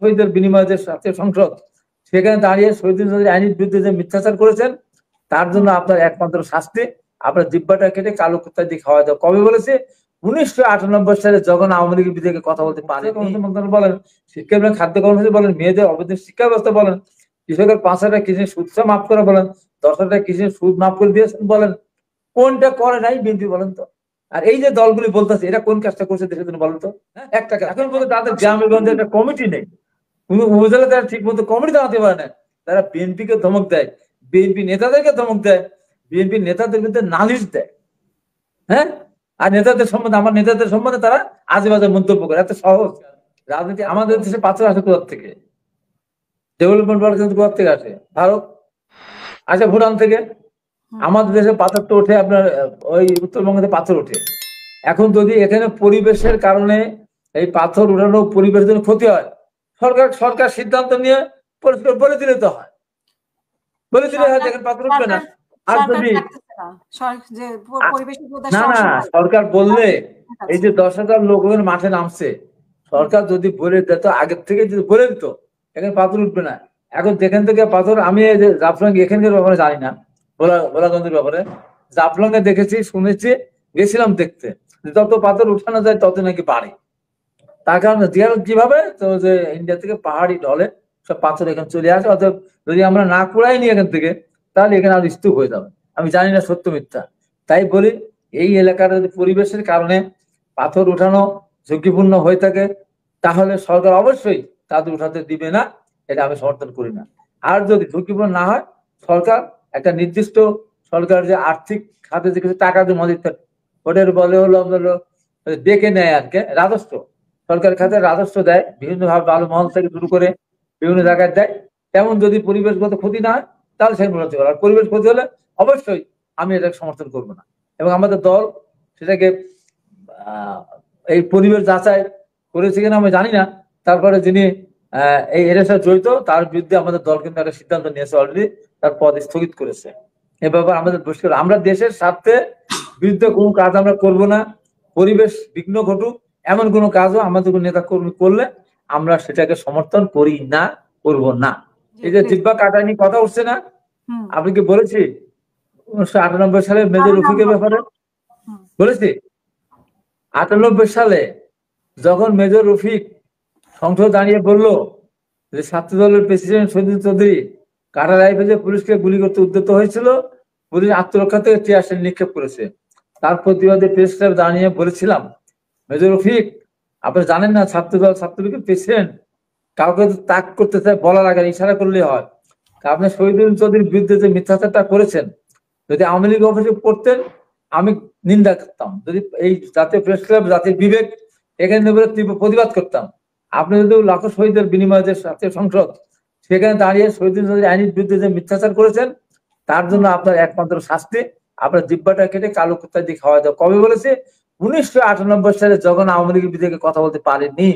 শহীদের বিনিময়ে যে জাতীয় সংসদ, সেখানে দাঁড়িয়ে শহীদ আইনের বিরুদ্ধে যে মিথ্যাচার করেছেন, তার জন্য আপনার একমাত্র শাস্তি আপনার জিব্বাটা কেটে কালো কুত্তা দিয়ে খাওয়া দাও। কবে বলেছে? 1998 সালে যখন আওয়ামী লীগের বিরুদ্ধে কথা বলতে পারে বলেন, শিক্ষা এবং খাদ্য কর্মসূচি বলেন, মেয়েদের অবৈধ শিক্ষা ব্যবস্থা বলেন, কৃষকের 5,000 কৃষি সুদ মাফ করে বলেন, 10,000 কৃষি সুদ মাফ করে দিয়েছেন বলেন, কোনটা করে নাই বিএনপি বলেন তো? আর এই যে দলগুলি বলতেছে, এটা কোন কাজটা করছে দেশের জন্য বলেন তো? একটা এখন পর্যন্ত তাদের গ্রামে গঞ্জে একটা কমিটি নেই, উপজেলা তারা ঠিক মতো কমিটি দাঁড়াতে পারে না। তারা বিএনপি কে ধমক দেয়, বিএনপি নেতাদেরকে ধমক দেয়, বিএনপি নেতাদের বিরুদ্ধে নালিশ দেয়। হ্যাঁ, আর নেতাদের সম্বন্ধে, আমার নেতাদের সম্বন্ধে তারা আজে বাজে মন্তব্য করে। এত সহজ রাজনীতি। আমাদের দেশে পাথর আসে কোথা থেকে? ডেভেলপমেন্ট ওয়ার্ক কোথা থেকে আসে? ভারত আসে, ভুটান থেকে। আমাদের দেশে পাথর তো ওঠে আপনার ওই উত্তরবঙ্গে পাথর ওঠে। এখন যদি এখানে পরিবেশের কারণে এই পাথর উঠানো পরিবেশের জন্য ক্ষতি হয়, সরকার সিদ্ধান্ত নিয়ে পরিষ্কার বলে দিলে তো হয়, বলে দিলে হয় দেখেন পাথর উঠবে না। আর যদি না না সরকার বললে, এই যে 10,000 লোক মাঠে নামছে, সরকার যদি বলে দিত, আগের থেকে যদি বলে দিত এখানে পাথর উঠবে না। এখন যেখান থেকে পাথর, আমি এই যে জাফলং এখানকার ব্যাপারে জানি না, ভোলাগঞ্জের ব্যাপারে জাফলং এ দেখেছি, শুনেছি, গেছিলাম দেখতে, যত পাথর উঠানো যায় তত নাকি বাড়ে। তার কারণে কিভাবে তো যে ইন্ডিয়া থেকে পাহাড়ি ঢলে সব পাথর এখানে চলে আসে, অর্থাৎ যদি আমরা না কুড়াই নি এখান থেকে, তাহলে এখানে আর স্তূপ হয়ে যাবে। আমি জানি না সত্য মিথ্যা, তাই বলি এই এলাকার যদি পরিবেশের কারণে পাথর উঠানো ঝুঁকিপূর্ণ হয়ে থাকে, তাহলে সরকার অবশ্যই তাদের উঠাতে দিবে না, এটা আমি সমর্থন করি না। আর যদি ঝুঁকিপূর্ণ না হয়, সরকার একটা নির্দিষ্ট, সরকার যে আর্থিক খাতে যে কিছু টাকা জমা দিতে, ওটার বলে হলো ডেকে নেয় আর কি, রাজস্ব, সরকার খাতে রাজস্ব দেয় বিভিন্ন ভাবে, বালু মহল থেকে শুরু করে বিভিন্ন জায়গায় দেয়। তেমন যদি পরিবেশগত ক্ষতি না হয়, তাহলে সেগুলো হতে পারে। আর পরিবেশ ক্ষতি হলে অবশ্যই আমি এটাকে সমর্থন করবো না। এবং আমাদের দল সেটাকে এই পরিবেশ যাচাই করেছে কিনা আমি জানি না, তারপরে যিনি এই এর সাথে জড়িত, তার বিরুদ্ধে আমাদের দল কিন্তু একটা সিদ্ধান্ত নিয়েছে, অলরেডি তার পদ স্থগিত করেছে। এ ব্যাপারে আমাদের পরিষ্কার, আমরা দেশের স্বার্থে বিরুদ্ধে কোনো কাজ আমরা করব না। পরিবেশ বিঘ্ন ঘটুক এমন কোনো কাজও আমাদের নেতা কর্মী করলে আমরা সেটাকে সমর্থন করি না, করব না। এই যে জিব্বা কাটানি কথা উঠছে না, আপনি কি বলেছি 1998 সালে মেজর রফিকের ব্যাপারে বলেছি? 98 সালে যখন মেজর রফিক সংসদ দাঁড়িয়ে বলল যে ছাত্র দলের প্রেসিডেন্ট শহীদ চৌধুরী কাটা রাইফেলে পুলিশকে গুলি করতে উদ্যত হয়েছিল, পুলিশ আত্মরক্ষা থেকে টিয়ারশেল নিক্ষেপ করেছে, তার প্রতিবাদে প্রেস ক্লাব দাঁড়িয়ে বলেছিলাম, মেজর রফিক আপনি জানেন না ছাত্রদল ছাত্রলীগের প্রেসিডেন্ট কাউকে তাক করতে চায়, বলার আগে ইশারা করলে হয়। আপনি শহীদ চৌধুরীর বিরুদ্ধে যে মিথ্যাচারটা করেছেন, যদি আওয়ামী লীগ অফিসে পড়তেন আমি নিন্দা করতাম, যদি এই জাতীয় প্রেস ক্লাব জাতির বিবেক এখানে তীব্র প্রতিবাদ করতাম। আপনি যদি লাখো শহীদের বিনিময়ে যে জাতীয় সংসদ, সেখানে দাঁড়িয়ে শহীদ আইনের বিরুদ্ধে যে মিথ্যাচার করেছেন, তার জন্য আপনার একমাত্র শাস্তি আপনার জিব্বাটা কেটে কালো কুত্তা দিয়ে খাওয়া দাও। কবে বলেছে? 1998 সালে যখন আওয়ামী লীগের বিরুদ্ধে কথা বলতে পারেননি,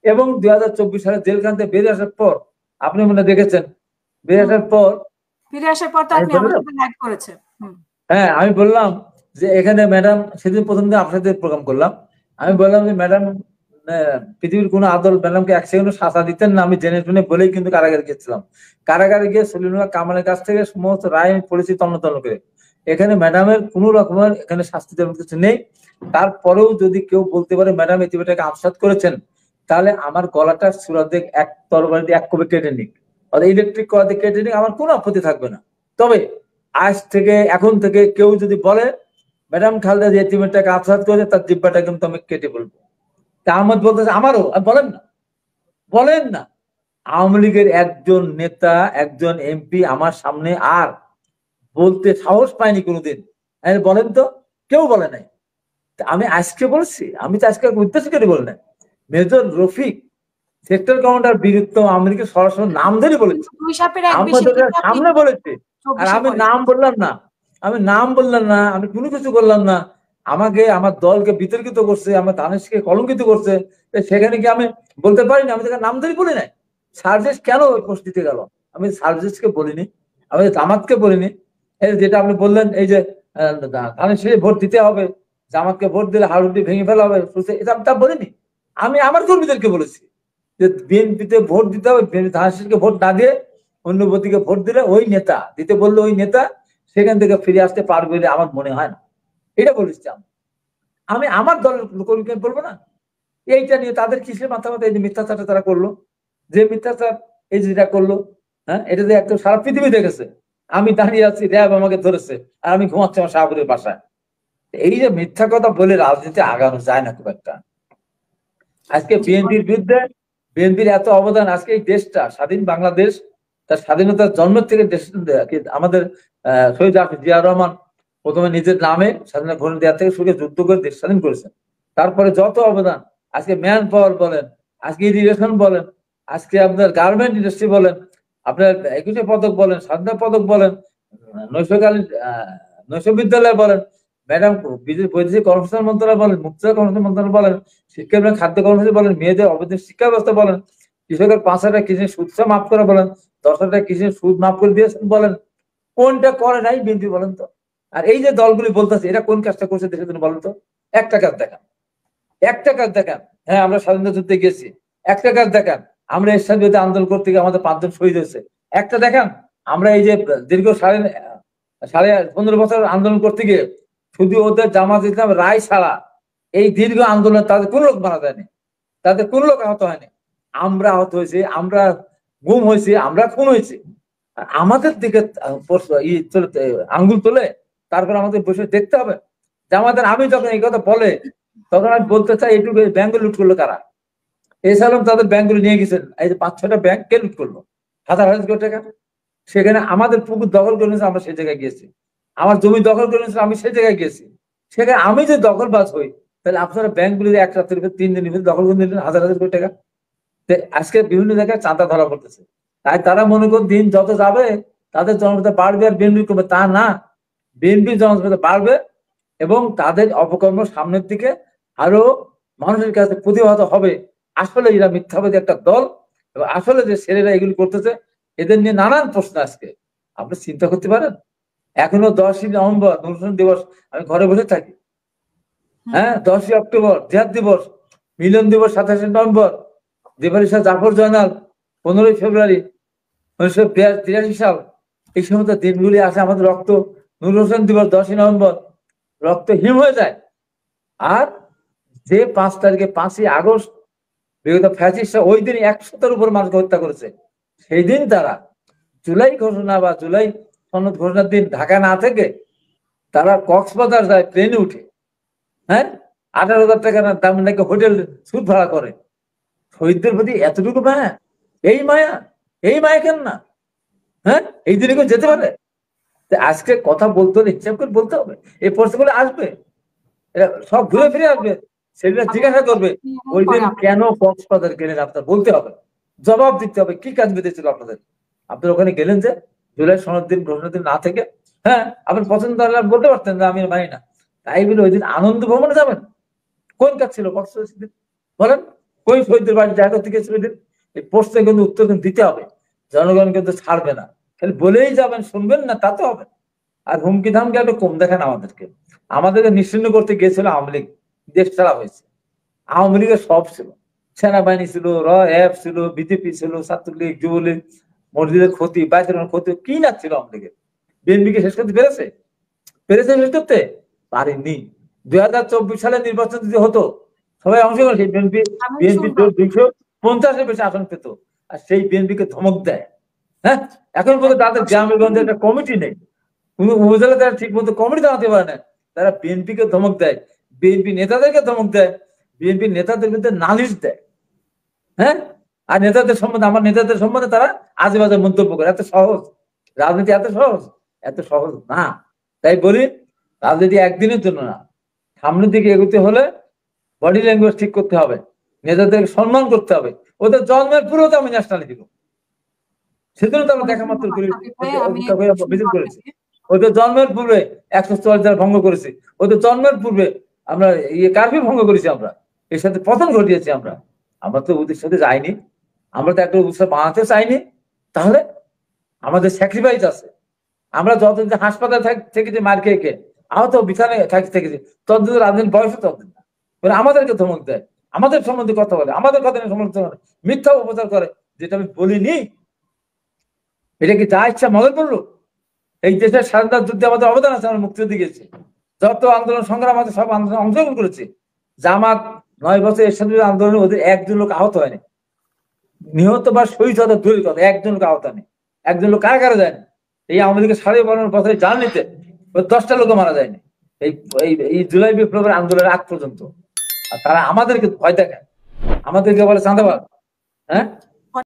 এবং 2024 সালে জেলখান থেকে বেরিয়ে আসার পর, আপনি মনে দেখেছেন, বেরিয়ে আসার পর হ্যাঁ আমি বললাম যে এখানে ম্যাডাম, সেদিন প্রথম দিন আপনার সাথে প্রোগ্রাম করলাম, আমি বললাম যে ম্যাডাম পৃথিবীর কোন আদল ম্যাডামকে এক সেকেন্ড শাসা দিতেন না, আমি জেনে শুনে বলেই কিন্তু কারাগারে গেছিলাম। কারাগারে গিয়ে সলিমুল্লাহ কামালের কাছ থেকে সমস্ত রায় আমি পড়েছি তন্ন তন্ন করে। এখানে ম্যাডামের কোন রকমের এখানে শাস্তি দেওয়ার কিছু নেই। তারপরেও যদি কেউ বলতে পারে ম্যাডাম এটিকে আত্মসাৎ করেছেন, তাহলে আমার গলাটা সুরাদেক এক তরবারি দিয়ে এক কবে কেটে নিক, ইলেকট্রিক করা দিয়ে কেটে নিক, আমার কোনো আপত্তি থাকবে না। তবে আজ থেকে, এখন থেকে কেউ যদি বলে ম্যাডাম খালেদা যে এটিমেরটাকে আত্মসাৎ করেছে, তার জিব্বাটা কিন্তু আমি কেটে বলবো। আহমদ বলতেছে আমারও, বলেন না, বলেন না। আওয়ামী লীগের একজন নেতা, একজন এমপি আমার সামনে আর বলতে সাহস পায়নি কোনোদিন, বলেন তো, কেউ বলে নাই। আমি আজকে বলছি, আমি তো আজকে উদ্দেশ্য করে বলি না। মেজর রফিক সেক্টর কমান্ডার বীরত্ব আওয়ামী লীগের সরাসরি নাম ধরে বলেছে, সামনে বলেছে। আর আমি নাম বললাম না, আমি নাম বললাম না, আমি কোনো কিছু করলাম না। আমাকে, আমার দলকে বিতর্কিত করছে, আমার দানেশকে কলঙ্কিত করছে, সেখানে কি আমি বলতে পারিনি? আমি তাকে নাম ধরে বলি নাই। সার্জিস কেন ওই পোস্ট দিতে গেল? আমি সার্জিসকে বলিনি, আমি জামাতকে বলিনি। এই যেটা আপনি বললেন, এই যে দানেশকে ভোট দিতে হবে, জামাতকে ভোট দিলে হাড়ুটি ভেঙে ফেলা হবে, এটা তা বলিনি। আমি আমার কর্মীদেরকে বলেছি যে বিএনপিতে ভোট দিতে হবে, ধানসিংকে ভোট না দিয়ে অন্য প্রতীকে ভোট দিলে ওই নেতা দিতে বললে ওই নেতা সেখান থেকে ফিরে আসতে পারবে বলে আমার মনে হয় না। এটা বলেছি আমি আমার দলের কর্মীকে বলবো না। এইটা নিয়ে তাদের কিসের মাথা মাথা এই যে মিথ্যাচারটা তারা করলো, যে মিথ্যাচার এই যেটা করলো, হ্যাঁ, এটা যে একটা সারা পৃথিবী দেখেছে। আমি দাঁড়িয়ে আছি, র্যাব আমাকে ধরেছে, আর আমি ঘুমাচ্ছি আমার শাহপুরের বাসায়। এই যে মিথ্যা কথা বলে রাজনীতি আগানো যায় না খুব একটা। আজকে বিএনপির বিরুদ্ধে, বিএনপির এত অবদান, আজকে এই দেশটা স্বাধীন বাংলাদেশ, তার স্বাধীনতার জন্মের থেকে দেশ আমাদের শহীদ জিয়াউর রহমান প্রথমে নিজের নামে স্বাধীনতা ঘোষণা দেওয়ার থেকে শুরু যুদ্ধ করে দেশ স্বাধীন করেছেন। তারপরে যত অবদান, আজকে ম্যান পাওয়ার বলেন, আজকে ইরিগেশন বলেন, আজকে আপনার গার্মেন্ট ইন্ডাস্ট্রি বলেন, আপনার 21শে পদক বলেন, স্বাধীনতা পদক বলেন, নৈশকালীন নৈশ বিদ্যালয় বলেন, ম্যাডাম বৈদেশিক কর্মসংস্থান মন্ত্রণালয় বলেন, মুক্তিযোদ্ধা কর্মসংস্থান মন্ত্রণালয় বলেন, শিক্ষা এবং খাদ্য কর্মসূচি বলেন, মেয়েদের অবৈধ শিক্ষা ব্যবস্থা বলেন, কৃষকের 5,000 টাকা কৃষি সুদ মাফ করে বলেন, 10,000 টাকা কৃষি সুদ মাফ করে দিয়েছেন বলেন, কোনটা করে নাই বিএনপি বলেন তো? আর এই যে দলগুলি বলতেছে এরা কোন কাজটা করছে দেশের জন্য বলেন তো? একটা কাজ দেখান, একটা কাজ দেখান। হ্যাঁ, আমরা স্বাধীনতা যুদ্ধে গেছি, একটা কাজ দেখান। আমরা এরশাদ বিরোধী আন্দোলন করতে গিয়ে আমাদের 5 জন শহীদ হয়েছে, একটা দেখান। আমরা এই যে দীর্ঘ সাড়ে 15 বছর আন্দোলন করতে গিয়ে শুধু ওদের জামাত ইসলাম রায় ছাড়া এই দীর্ঘ আন্দোলন তাদের কোন লোক মারা যায়নি, তাদের কোন লোক আহত হয়নি। আমরা আহত হয়েছি, আমরা গুম হয়েছি, আমরা খুন হয়েছি। আমাদের দিকে আঙ্গুল তোলে, তারপর আমাদের বসে দেখতে হবে। জামাতের আমি যখন এই কথা বলে তখন আমি বলতে চাই, এইটুকু ব্যাংক লুট করলো কারা? এছাড়াও তাদের ব্যাংকগুলো নিয়ে গেছেন, এই যে 5-6টা ব্যাংক কে লুট করলো? হাজার হাজার কোটি টাকা। সেখানে আমাদের পুকুর দখল করে নিয়েছে, আমরা সেই জায়গায় গিয়েছি। আমার জমি দখল করে নিয়েছে, আমি সেই জায়গায় গিয়েছি। সেখানে আমি যে দখলবাজ হই, তাহলে আপনারা ব্যাংকগুলি 1 রাতের ভিতরে 3 দিনের ভিতরে দখল করে নিলেন হাজার হাজার কোটি টাকা। আজকে বিভিন্ন জায়গায় চাঁদা ধরা পড়তেছে। তাই তারা মনে করেন দিন যত যাবে তাদের জনপ্রিয়তা বাড়বে আর বিএনপি কমবে, তা না। বিএনপির জনপ্রিয়তা বাড়বে এবং তাদের অপকর্ম সামনের দিকে আরো মানুষের কাছে প্রতিহত হবে। আসলে এরা মিথ্যাবাদী একটা দল, এবং আসলে যে ছেলেরা এগুলি করতেছে এদের নিয়ে নানান প্রশ্ন আজকে আপনি চিন্তা করতে পারেন। এখনো 10ই নভেম্বর নূর দিবস, আমি ঘরে বসে থাকি। হ্যাঁ, 10ই অক্টোবর জিহাদ দিবস, মিলন দিবস 27শে নভেম্বর, দেবারি শাহ জাফর জয়নাল 15ই ফেব্রুয়ারি 1983 সাল, এই সমস্ত দিনগুলি আসে আমাদের রক্ত। নূর হোসেন দিবস 10ই নভেম্বর, রক্ত হিম হয়ে যায়। আর যে 5 তারিখে 5ই আগস্ট বিগত ফ্যাসিস্টরা ওই দিন 100-এর উপর মানুষকে হত্যা করেছে, সেই দিন তারা জুলাই ঘোষণা বা জুলাই সনদ ঘোষণার দিন ঢাকা না থেকে তারা কক্সবাজার যায় প্লেনে উঠে। হ্যাঁ, 18,000 টাকা দাম নাকি হোটেল সুদ ভাড়া করে। শহীদদের প্রতি এতটুকু মায়া, এই মায়া, এই মায়া কেন না? হ্যাঁ, এই দিনে কেউ যেতে পারে? আজকে কথা বলতে হলে হিসাব করে বলতে হবে। এই প্রশ্নগুলো আসবে, এরা সব ঘুরে ফিরে আসবে। সেটা জিজ্ঞাসা করবে ওই দিন কেন কক্সবাজার গেলেন, আপনার বলতে হবে, জবাব দিতে হবে। কি কাজ বেঁধেছিল আপনাদের? আপনার ওখানে গেলেন যে জুলাই সনদ দিন ঘোষণার দিন না থেকে। হ্যাঁ, আপনার পছন্দ হলে বলতে পারতেন যে আমি মানি না, তাই বলে ওই দিন আনন্দ ভ্রমণে যাবেন? কোন কাজ ছিল কক্সবাজার দিন বলেন? কোন শহীদদের বাড়ি দেখা করতে গেছিল দিন? এই প্রশ্নে কিন্তু উত্তর কিন্তু দিতে হবে। জনগণ কিন্তু ছাড়বে না, খালি বলেই যাবেন, শুনবেন না তা তো হবে। আর হুমকি ধামকি একটু কম দেখান আমাদেরকে। আমাদেরকে নিশ্চিন্ন করতে গিয়েছিল আওয়ামী লীগ, দেশ ছাড়া হয়েছে। আওয়ামী লীগের সব ছিল, সেনাবাহিনী ছিল, র্যাব ছিল, বিজেপি ছিল, ছাত্রলীগ, যুবলীগ, মসজিদের ক্ষতি, বাইতুলের ক্ষতি, কি না ছিল আওয়ামী লীগের? বিএনপিকে শেষ করতে পেরেছে? পেরেছে শেষ করতে? পারেনি। 2024 সালে নির্বাচন যদি হতো, সবাই অংশগ্রহণ, সেই বিএনপি 250-এর বেশি আসন পেত। আর সেই বিএনপিকে ধমক দেয়। হ্যাঁ, এখন পর্যন্ত তাদের গ্রামে গঞ্জে একটা কমিটি নেই, কোন উপজেলা তারা ঠিক মতো কমিটি দাঁড়াতে পারে না। তারা বিএনপিকে ধমক দেয়, বিএনপি নেতাদেরকে ধমক দেয়, বিএনপি নেতাদের বিরুদ্ধে নালিশ দেয়। হ্যাঁ, আর নেতাদের সম্বন্ধে, আমার নেতাদের সম্বন্ধে তারা আজে বাজে মন্তব্য করে। এত সহজ রাজনীতি? এত সহজ? এত সহজ না। তাই বলি, রাজনীতি একদিনের জন্য না। সামনের দিকে এগোতে হলে বডি ল্যাঙ্গুয়েজ ঠিক করতে হবে, নেতাদেরকে সম্মান করতে হবে। ওদের জন্মের পুরো তো আমি ন্যাশনালি দিব, সেজন্য তো আমরা দেখা মাত্র মিছিল করেছি। ওদের জন্মের পূর্বে 144 ধারা ভঙ্গ করেছি, ওদের জন্মের পূর্বে আমরা কারফিউ ভঙ্গ করেছি, আমরা এর সাথে পতন ঘটিয়েছি। আমরা আমরা তো ওদের সাথে যাইনি, আমরা তো একটা উৎসব বানাতে চাইনি। তাহলে আমাদের স্যাক্রিফাইস আছে। আমরা যতদিন হাসপাতাল থেকে যে মার খেয়ে খেয়ে আহত বিছানায় থেকেছি, ততদিন রাজনীতির বয়সও ততদিন না। আমাদেরকে ধমক দেয়, আমাদের সম্বন্ধে কথা বলে, আমাদের কথা নিয়ে সমালোচনা করে, মিথ্যা উপচার করে, যেটা আমি বলিনি। এটা কি যা ইচ্ছা মনে করলো? এই দেশের স্বাধীনতা যুদ্ধে আমাদের অবদান আছে, আমরা মুক্তিযুদ্ধে গেছি, যত আন্দোলন সংগ্রাম আছে সব আন্দোলন অংশগ্রহণ করেছে। জামাত 9 বছর এর সাথে আন্দোলনে ওদের একজন লোক আহত হয়নি, নিহত বা শহীদ হতে দূরের কথা, একজন লোক আহত হয়নি, একজন লোক কারাগারে যায়নি। এই আওয়ামী লীগের 12.5 বছরে জার্নিতে 10টা লোক মারা যায়নি এই এই জুলাই বিপ্লবের আন্দোলনের আগ পর্যন্ত। আর তারা আমাদেরকে ভয় দেখায়, আমাদেরকে বলে চাঁদাবাজ। হ্যাঁ,